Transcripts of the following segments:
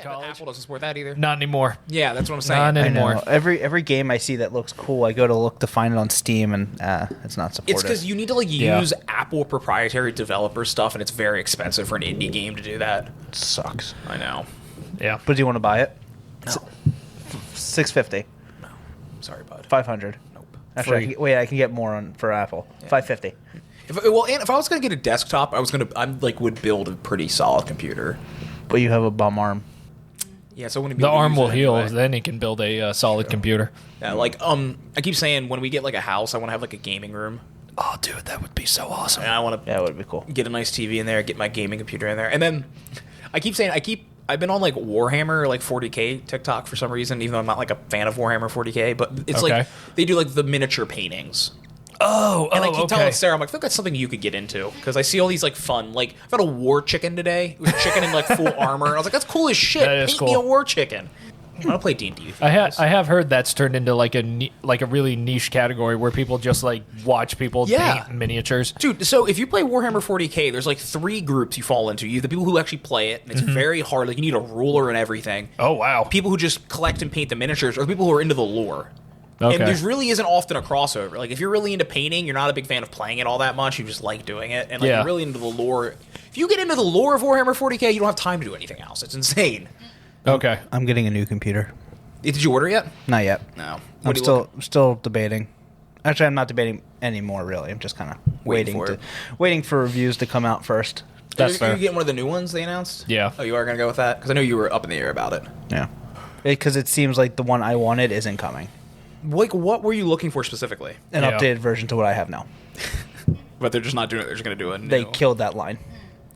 college. Apple doesn't support that either. Not anymore. Yeah, that's what I'm saying. Not I anymore. know. Every game I see that looks cool, I go to look to find it on Steam, and it's not supported. It's because you need to use Apple proprietary developer stuff, and it's very expensive for an indie game to do that. It sucks. I know. Yeah. But do you want to buy it? No. $650. No. Sorry, bud. $500. Nope. Actually, I can get more for Apple. Yeah. $550. And if I was gonna get a desktop, would build a pretty solid computer. But you have a bum arm. Yeah, so when The arm will heal, then he can build a solid computer. Yeah, I keep saying when we get like a house, I want to have like a gaming room. Oh, dude, that would be so awesome. And I want to Yeah, it would be cool. get a nice TV in there, get my gaming computer in there, and then I keep saying I've been on like Warhammer like 40K TikTok for some reason, even though I'm not like a fan of Warhammer 40K, but it's like they do like the miniature paintings. And I keep telling Sarah, I'm like, I think that's something you could get into because I see all these like fun, like I found a war chicken today. It was a chicken in like full armor. I was like, that's cool as shit. That is Paint cool. me a war chicken. I want to play D&D. I have heard that's turned into like a really niche category where people just like watch people paint miniatures. Dude, so if you play Warhammer 40K, there's like 3 groups you fall into. You have the people who actually play it, and it's very hard. Like you need a ruler and everything. Oh wow. People who just collect and paint the miniatures, or the people who are into the lore. Okay. And there really isn't often a crossover. Like if you're really into painting, you're not a big fan of playing it all that much. You just like doing it, and like you're really into the lore. If you get into the lore of Warhammer 40K, you don't have time to do anything else. It's insane. Okay. I'm getting a new computer. Did you order it yet? Not yet. No. I'm still debating. Actually, I'm not debating anymore. Really, I'm just kind of waiting for reviews to come out first. That's fair. Are you getting one of the new ones they announced? Yeah. Oh, you are going to go with that? Because I know you were up in the air about it. Yeah, because it seems like the one I wanted isn't coming. Like, what were you looking for specifically? An updated version to what I have now. But they're just not doing it. They're just going to do it. They killed that line.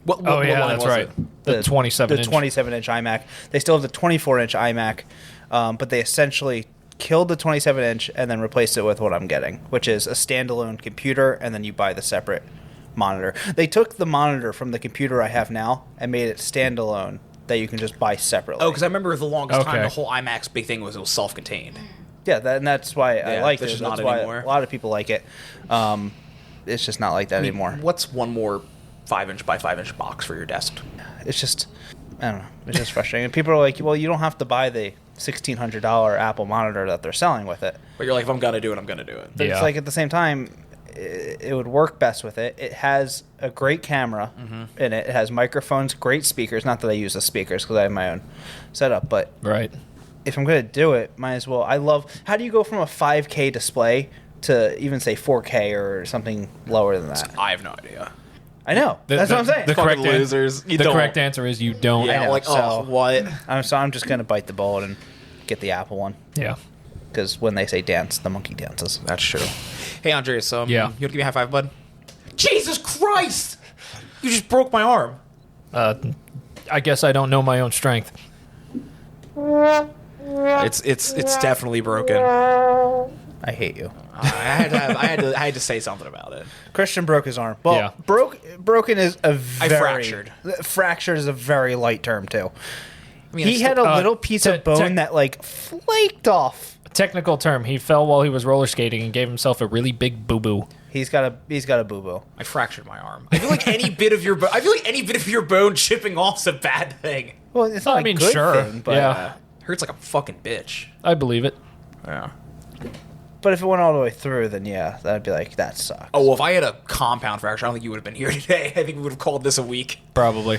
What Oh yeah, line that's was right. it? The 27 inch. The 27-inch iMac. They still have the 24-inch iMac, but they essentially killed the 27-inch and then replaced it with what I'm getting, which is a standalone computer, and then you buy the separate monitor. They took the monitor from the computer I have now and made it standalone that you can just buy separately. Oh, because I remember the longest time the whole iMac's big thing was it was self-contained. Yeah, and that's why I liked it. That's That's not why anymore. a lot of people like it. It's just not like that anymore. What's one more 5-inch by 5-inch box for your desk? It's just, I don't know. It's just frustrating. And people are like, well, you don't have to buy the $1,600 Apple monitor that they're selling with it. But you're like, if I'm going to do it, I'm going to do it. But it's like at the same time, it would work best with it. It has a great camera in it. It has microphones, great speakers. Not that I use the speakers because I have my own setup, but Right. if I'm going to do it, might as well. How do you go from a 5K display to even say 4K or something lower than that? I have no idea. I know. That's what I'm saying. The correct Fucking losers. You don't. correct answer is you don't. Yeah, I know, like, so- what? I'm just going to bite the bullet and get the Apple one. Yeah. Because when they say dance, the monkey dances. That's true. Hey, Andreas, Yeah. you want to give me a high five, bud? Jesus Christ! You just broke my arm. I guess I don't know my own strength. It's definitely broken. I hate you. I had to say something about it. Christian broke his arm. Well, Yeah. broken is a very... fractured. Fractured is a very light term, too. I mean, He had a little piece of bone tech- that, flaked off. Technical term, he fell while he was roller skating and gave himself a really big boo-boo. He's got a boo-boo. I fractured my arm. I feel like any bit of your bone chipping off is a bad thing. Well, it's not I mean, a good sure. thing, but... Yeah. Hurts like a fucking bitch. I believe it. Yeah. But if it went all the way through, then yeah, that'd be like, that sucks. Oh, well, if I had a compound fracture, I don't think you would have been here today. I think we would have called this a week. Probably.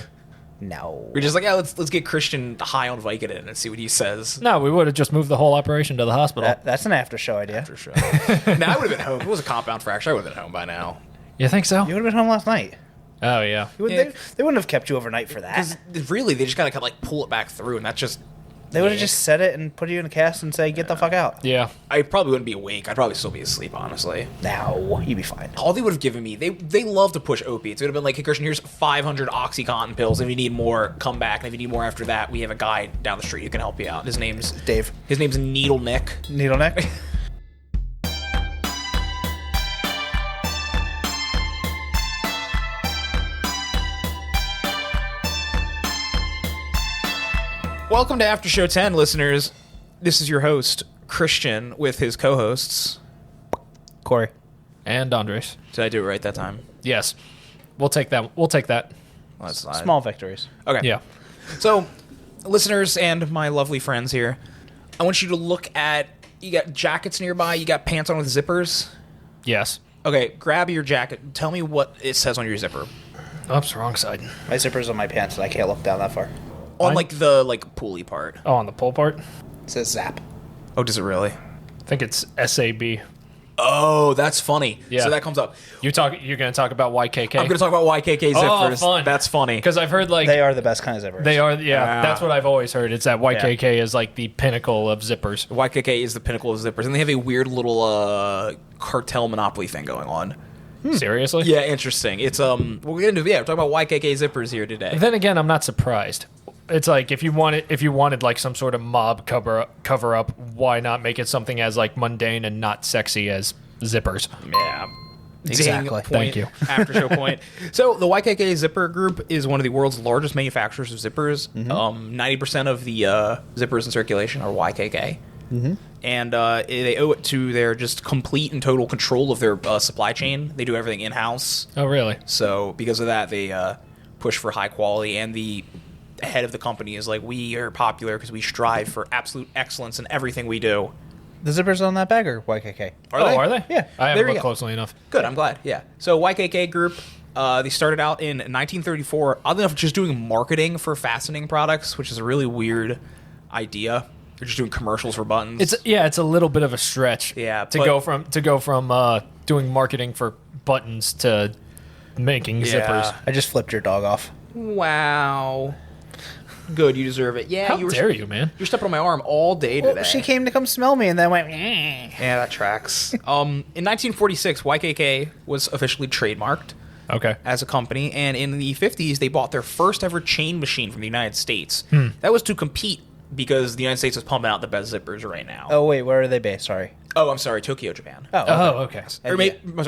No. We're just like, yeah, let's get Christian high on Vicodin and see what he says. No, we would have just moved the whole operation to the hospital. That's an after show idea. For sure. Now I would have been home. If it was a compound fracture, I would have been home by now. You think so? You would have been home last night. Oh, yeah. Yeah. They wouldn't have kept you overnight for that. Because really, they just gotta like pull it back through, and that's just. They would have just set it and put you in a cast and say, get the fuck out. Yeah. I probably wouldn't be awake. I'd probably still be asleep, honestly. No, you'd be fine. All they would have given me, they love to push opiates. It would have been like, hey, Christian, here's 500 OxyContin pills. If you need more, come back. And if you need more after that, we have a guy down the street who can help you out. His name's Dave. His name's Needle Nick. Needle neck? Welcome to After Show 10, listeners. This is your host, Christian, with his co-hosts. Corey. And Andres. Did I do it right that time? Yes. We'll take that. We'll take that. Well, that's not Small victories. Okay. Yeah. So, listeners and my lovely friends here, I want you to look at, you got jackets nearby, you got pants on with zippers. Yes. Okay, grab your jacket. Tell me what it says on your zipper. Oops, wrong side. My zipper's on my pants, and I can't look down that far. On like the pulley part. Oh, on the pull part? It says Zap. Oh, does it really? I think it's SAB. Oh, that's funny. Yeah. So that comes up. You're going to talk about YKK? I'm going to talk about YKK zippers. Fun. That's funny. Because I've heard like They are the best kind of zippers. they are. Yeah, that's what I've always heard. It's that YKK is like the pinnacle of zippers. YKK is the pinnacle of zippers, and they have a weird little cartel monopoly thing going on. Seriously? Yeah, interesting. It's we're talking about YKK zippers here today. Then again, I'm not surprised. It's like if you wanted like some sort of mob cover up, why not make it something as like mundane and not sexy as zippers? Yeah. Exactly. Thank you. After show point. So the YKK Zipper Group is one of the world's largest manufacturers of zippers. 90% of the zippers in circulation are YKK. And they owe it to their just complete and total control of their supply chain. They do everything in-house. Oh, really? So because of that, they push for high quality, and the head of the company is like, we are popular because we strive for absolute excellence in everything we do. The zippers on that bag are YKK. Are they? Yeah. I There haven't you looked go. closely enough. Good, I'm glad. Yeah. So YKK Group, they started out in 1934, oddly enough, just doing marketing for fastening products, which is a really weird idea. They're just doing commercials for buttons. It's a little bit of a stretch. Yeah, to but- go from doing marketing for buttons to making zippers. I just flipped your dog off. Wow. Good, you deserve it. Yeah, How dare you, man? You're stepping on my arm all day today. Well, she came to come smell me and then went, Yeah, that tracks. In 1946, YKK was officially trademarked Okay. as a company, and in the 50s, they bought their first ever chain machine from the United States. That was to compete because the United States is pumping out the best zippers right now. Oh, wait, where are they based? Sorry. Oh, I'm sorry, Tokyo, Japan. Okay. Or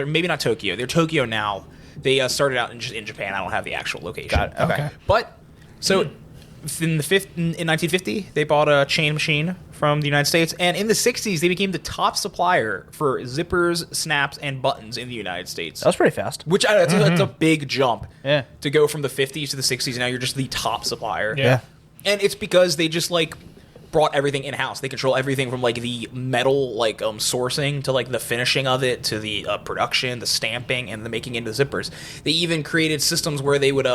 maybe not Tokyo. They're Tokyo now. They started out in Japan. I don't have the actual location. Got it. Okay. But so in 1950, they bought a chain machine from the United States, and in the 60s, they became the top supplier for zippers, snaps, and buttons in the United States. That was pretty fast. Which that's a big jump. Yeah. To go from the 50s to the 60s, and now you're just the top supplier. Yeah. And it's because they just like brought everything in house. They control everything from like the metal sourcing to like the finishing of it to the production, the stamping, and the making into zippers. They even created systems where they would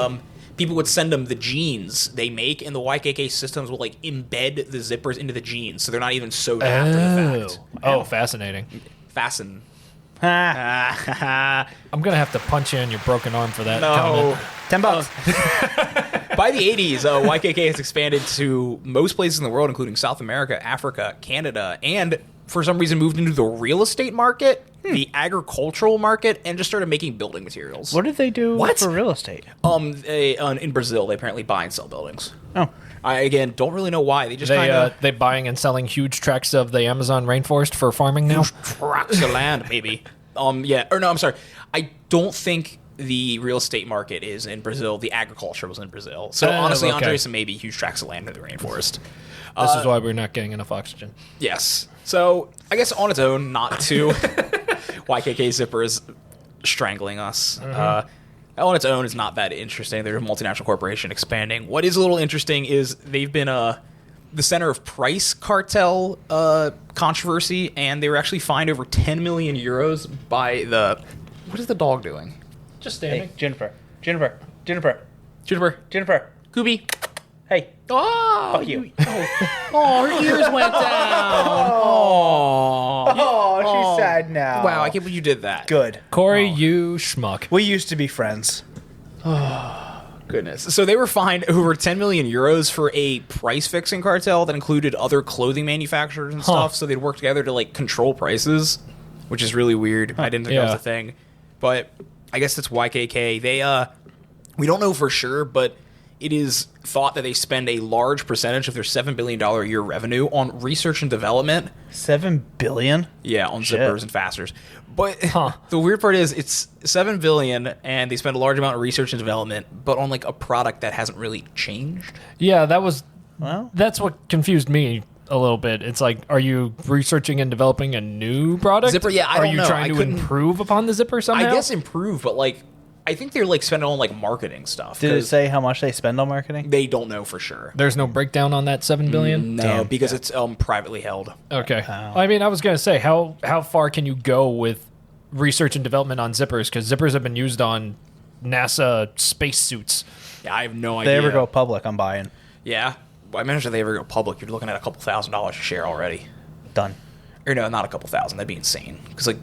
people would send them the jeans they make, and the YKK systems will like embed the zippers into the jeans, so they're not even sewed after the fact. Oh, fascinating. Fasten. I'm gonna have to punch you in your broken arm for that. No. comment. $10. By the 80s, YKK has expanded to most places in the world, including South America, Africa, Canada, and for some reason moved into the real estate market, the agricultural market, and just started making building materials. What did they do for real estate? In Brazil, they apparently buy and sell buildings. Oh. I, again, don't really know why. They just kind of... They buying and selling huge tracts of the Amazon rainforest for farming now? tracts of land, maybe. Yeah. Or no, I'm sorry. I don't think the real estate market is in Brazil. The agriculture was in Brazil. So honestly, okay. Andres, and maybe huge tracts of land in the rainforest. This is why we're not getting enough oxygen. Yes. So I guess on its own, not to YKK zipper is strangling us. On its own is not that interesting. They're a multinational corporation expanding. What is a little interesting is they've been the center of price cartel controversy, and they were actually fined over 10 million euros by the... What is the dog doing? Just standing. Hey, Jennifer. Juniper. Gooby. Hey. Oh, Fuck you. her ears went down. Oh, she's sad now. Wow, I can't believe you did that. Good. Corey, you schmuck. We used to be friends. Goodness. So they were fined over 10 million euros for a price-fixing cartel that included other clothing manufacturers and stuff, so they'd work together to, like, control prices, which is really weird. I didn't think that was a thing. But I guess it's YKK. They, we don't know for sure, but it is thought that they spend a large percentage of their $7 billion a year revenue on research and development. $7 billion? Yeah, on Shit. zippers and fasteners. But the weird part is it's $7 billion, and they spend a large amount of research and development, but on like a product that hasn't really changed. Yeah, that's what confused me a little bit. It's like, are you researching and developing a new product? Zipper, yeah, I Are don't you know. trying I to couldn't- improve upon the zipper somehow? I guess improve, but like I think they're like spending on like marketing stuff. Did it say how much they spend on marketing? They don't know for sure. There's no breakdown on that $7 billion? No, Damn. because it's privately held. Okay. Oh. I mean, I was going to say, how far can you go with research and development on zippers? Because zippers have been used on NASA spacesuits. Yeah, I have no If idea. they ever go public, I'm buying. Yeah. Well, I imagine if they ever go public, you're looking at a couple $1,000s a share already. Done. Or no, not a couple thousand. That'd be insane. Because like,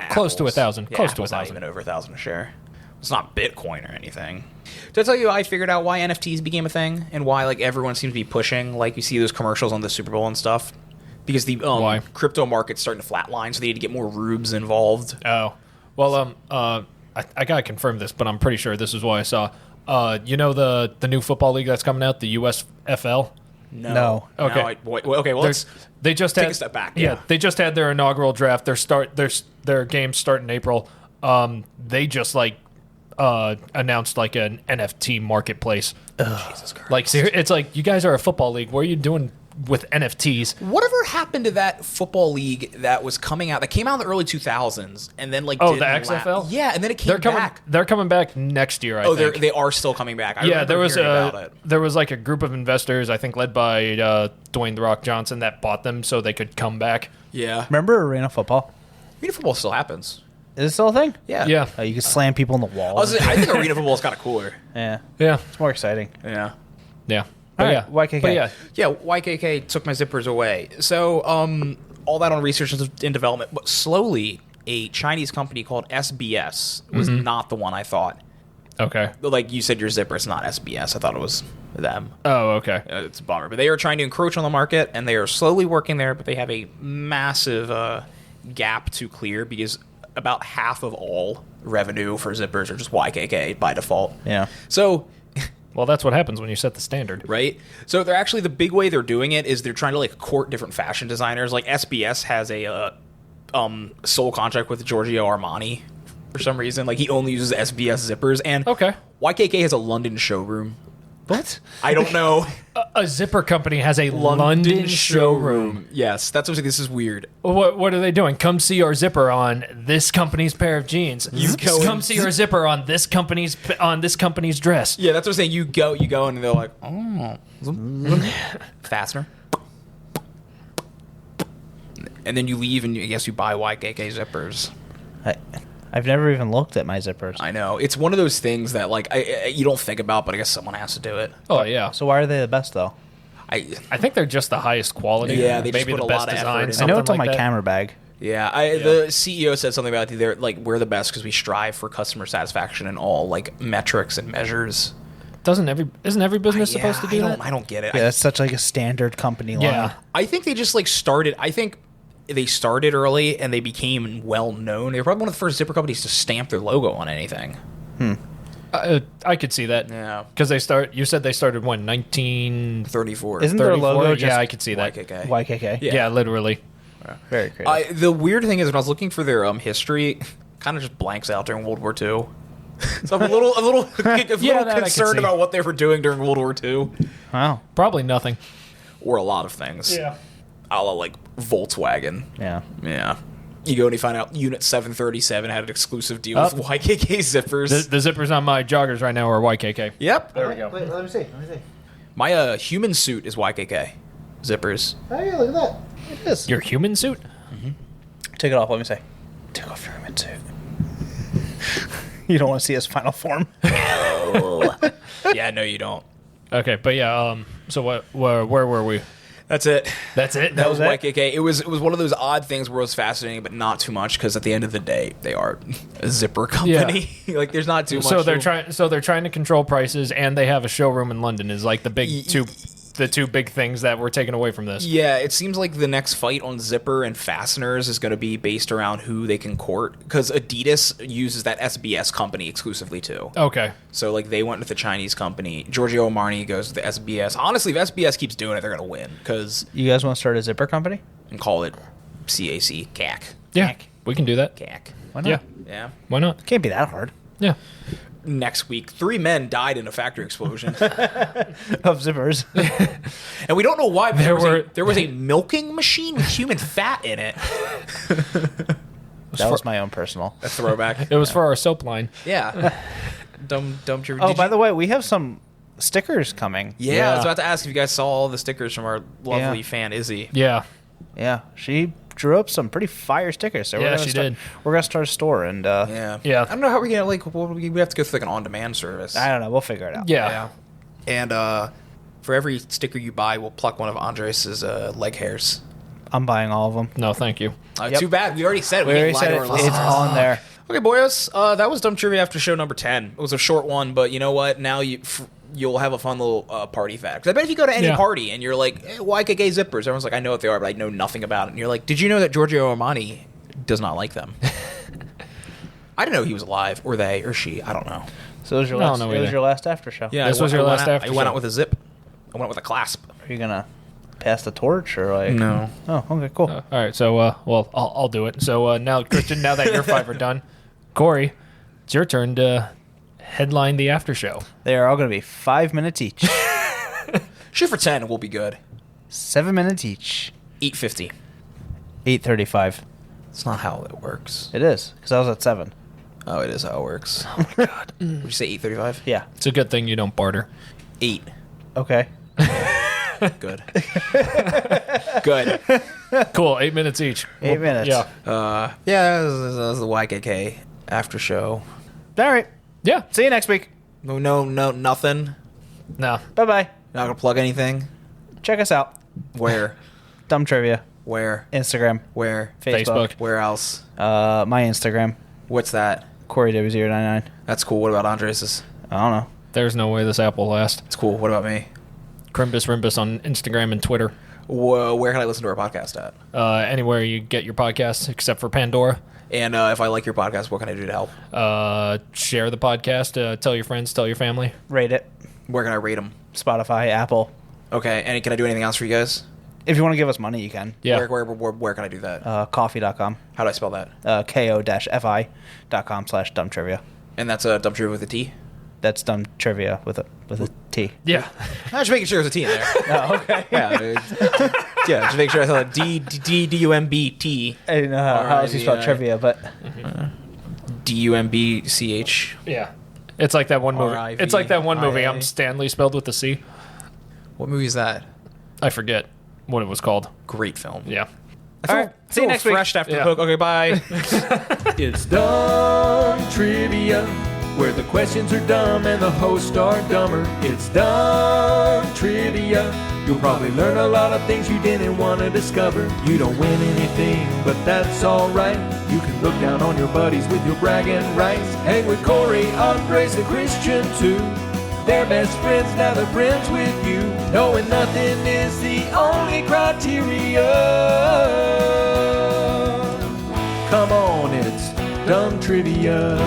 Close to 1,000. Yeah, Close to Apple's not 1,000. even over 1,000 a share. It's not Bitcoin or anything. Did I tell you I figured out why NFTs became a thing and why like everyone seems to be pushing? Like you see those commercials on the Super Bowl and stuff. Because the Why? crypto market's starting to flatline, so they need to get more rubes involved. Oh. Well, I got to confirm this, but I'm pretty sure this is why I saw. You know the new football league that's coming out, the USFL? No. Okay. Okay. Well, let's They just take had a step back. Yeah, they just had their inaugural draft. Their games start in April. They just announced like an NFT marketplace. Jesus Christ. Like, it's like, you guys are a football league. What are you doing with NFTs? Whatever happened to that football league that was coming out? That came out in the early 2000s, and then like Oh, didn't the XFL? yeah, and then it came back. They're coming back next year. I think. They are still coming back. I Yeah, remember hearing about it. there was like a group of investors, I think led by Dwayne "The Rock" Johnson, that bought them so they could come back. Yeah, Remember arena football? arena football still happens. Is it still a thing? Yeah, Yeah, Oh, you can slam people in the wall. I think arena football is kind of cooler. Yeah. yeah, It's more exciting. Yeah. yeah. All But right, yeah, YKK. But yeah, Yeah, YKK took my zippers away. So, all that on research and development, but slowly, a Chinese company called SBS was not the one I thought. okay. Like you said, your zipper, it's not SBS. I thought it was them. Oh, okay. It's a bummer. But they are trying to encroach on the market, and they are slowly working there, but they have a massive gap to clear because about half of all revenue for zippers are just YKK by default. Yeah. So... Well, that's what happens when you set the standard. Right. So they're actually, the big way they're doing it is they're trying to like court different fashion designers. Like SBS has a sole contract with Giorgio Armani for some reason. Like he only uses SBS zippers, and Okay. YKK has a London showroom. What? I don't know. A zipper company has a London showroom. Yes, that's what I'm saying. This is weird. What are they doing? Come see our zipper on this company's pair of jeans. Come see our zipper on this company's dress. Yeah, that's what I'm saying. You go, and they're like, oh, fastener. And then you leave, and I guess you buy YKK zippers. I've never even looked at my zippers. I know. It's one of those things that like you don't think about, but I guess someone has to do it. Oh yeah. So why are they the best though? I think they're just the highest quality. Yeah, they just maybe put the a best lot of effort design. in it. I know something it's on like my that. camera bag. Yeah, the CEO said something about they're like, we're the best because we strive for customer satisfaction in all like metrics and measures. Isn't every business supposed to do I that? I don't get it. Yeah, that's such like a standard company line. Yeah. I think they just like started. I think they started early and they became well known. They were probably one of the first zipper companies to stamp their logo on anything. I could see that. Yeah. Because you said they started when 1934. 34. Isn't their logo just Yeah, I could see that. YKK. YKK? Yeah. Yeah, literally. Very creative. The weird thing is when I was looking for their history, kind of just blanks out during World War II. So I'm a little that I could concerned see. about what they were doing during World War II, Wow. Probably nothing. or a lot of things. A la like Volkswagen. Yeah. Yeah. You go and you find out Unit 737 had an exclusive deal with Oh. YKK zippers. The zippers on my joggers right now are YKK. Yep. There we go. Wait, let me see. My human suit is YKK zippers. Oh yeah, look at that. It is. Your human suit? Take it off. Let me see. Take off your human suit. You don't want to see his final form. Yeah, no, you don't. Okay, but yeah. So where were we? That's it. That's it. That was it? YKK. It was one of those odd things where it was fascinating, but not too much because at the end of the day, they are a zipper company. Like, there's not too much. So they're trying to control prices, and they have a showroom in London. Is like the two big things that were taken away from this. Yeah, it seems like the next fight on zipper and fasteners is going to be based around who they can court because Adidas uses that SBS company exclusively too. Okay. So like they went with the Chinese company. Giorgio Armani goes with the SBS. Honestly, if SBS keeps doing it, they're going to win because You guys want to start a zipper company? and call it CAC CAC. Yeah, we can do that. CAC. Why not? Yeah. Yeah. Why not? Can't be that hard. Yeah. Next week, 3 men died in a factory explosion, Of zippers. and we don't know why. But There there was a milking machine with human fat in it. That was my own personal. A throwback. It was for our soap line. Yeah. Dumb trivia. Oh, by the way, we have some stickers coming. Yeah, I was about to ask if you guys saw all the stickers from our lovely Yeah. fan Izzy. Yeah. Yeah, she drew up some pretty fire stickers. So Yeah, we're gonna she start, did. We're gonna start a store, and Yeah. Yeah. I don't know how we're gonna we have to go through like an on-demand service. I don't know. We'll figure it out. Yeah. And for every sticker you buy, we'll pluck one of Andres' leg hairs. I'm buying all of them. No, thank you. Yep. Too bad. We already said it. We already can't lie said to it. our It's listeners. on there. Okay, boys. That was Dumb Trivia After Show number 10. It was a short one, but you know what? Now you'll have a fun little party fact. 'Cause I bet if you go to any Yeah. party and you're like, hey, YKK zippers, everyone's like, I know what they are, but I know nothing about it. And you're like, did you know that Giorgio Armani does not like them? I didn't know he was alive, or they, or she. I don't know. So it was your I don't last. know It was either. your last after show. Yeah, This was your last after I went show. out with a zip. I went out with a clasp. Are you gonna pass the torch or like? No. Oh, okay, cool. All right. So, well, I'll do it. So now, Christian, now that your 5 are done, Corey, it's your turn to headline the after show. They are all gonna be 5 minutes each. Shoot for 10. We'll be good. 7 minutes each. 8:50. 8:35. That's not how it works. It is because I was at 7. Oh, it is how it works. Oh my god. Would you say 8:35? Yeah. It's a good thing you don't barter. 8. Okay. Good. Good. Cool. 8 minutes each. 8 minutes. Yeah. Yeah, that was the YKK after show. All right. Yeah. See you next week. No, nothing. No. Bye bye. Not gonna plug anything. Check us out. Where? Dumb Trivia. Where? Instagram. Where? Facebook. Where else? My Instagram. What's that? CoreyW099. That's cool. What about Andres's? I don't know. There's no way this app will last. It's cool. What about me? Crimbus Rimbus on Instagram and Twitter. Where can I listen to our podcast at? Anywhere you get your podcasts except for Pandora. And if I like your podcast, what can I do to help? Share the podcast. Tell your friends. Tell your family. Rate it. Where can I rate them? Spotify, Apple. Okay. And can I do anything else for you guys? If you want to give us money, you can. Yeah. Where can I do that? Coffee.com. How do I spell that? ko-fi.com/dumbtrivia. And that's a Dumb Trivia with a T? That's dumb trivia with a T. Yeah. I was just making sure there's a T in there. Oh, okay. Yeah, just make sure I saw D-U-M-B-T. I didn't know how else you spell R-I-V-I. trivia, but D-U-M-B-C-H. Yeah. It's like that one movie. R-I-V-I-A. It's like that one movie. I'm Stanley spelled with a C. What movie is that? I forget what it was called. Great film. Yeah. all right. See you next week. Refreshed after Yeah. the hook. Okay, bye. It's Dumb Trivia, where the questions are dumb and the hosts are dumber. It's Dumb Trivia. You'll probably learn a lot of things you didn't want to discover. You don't win anything, but that's alright. You can look down on your buddies with your bragging rights. Hang with Corey, Andres, and Christian too. They're best friends, now they're friends with you. Knowing nothing is the only criteria. Come on, it's Dumb Trivia.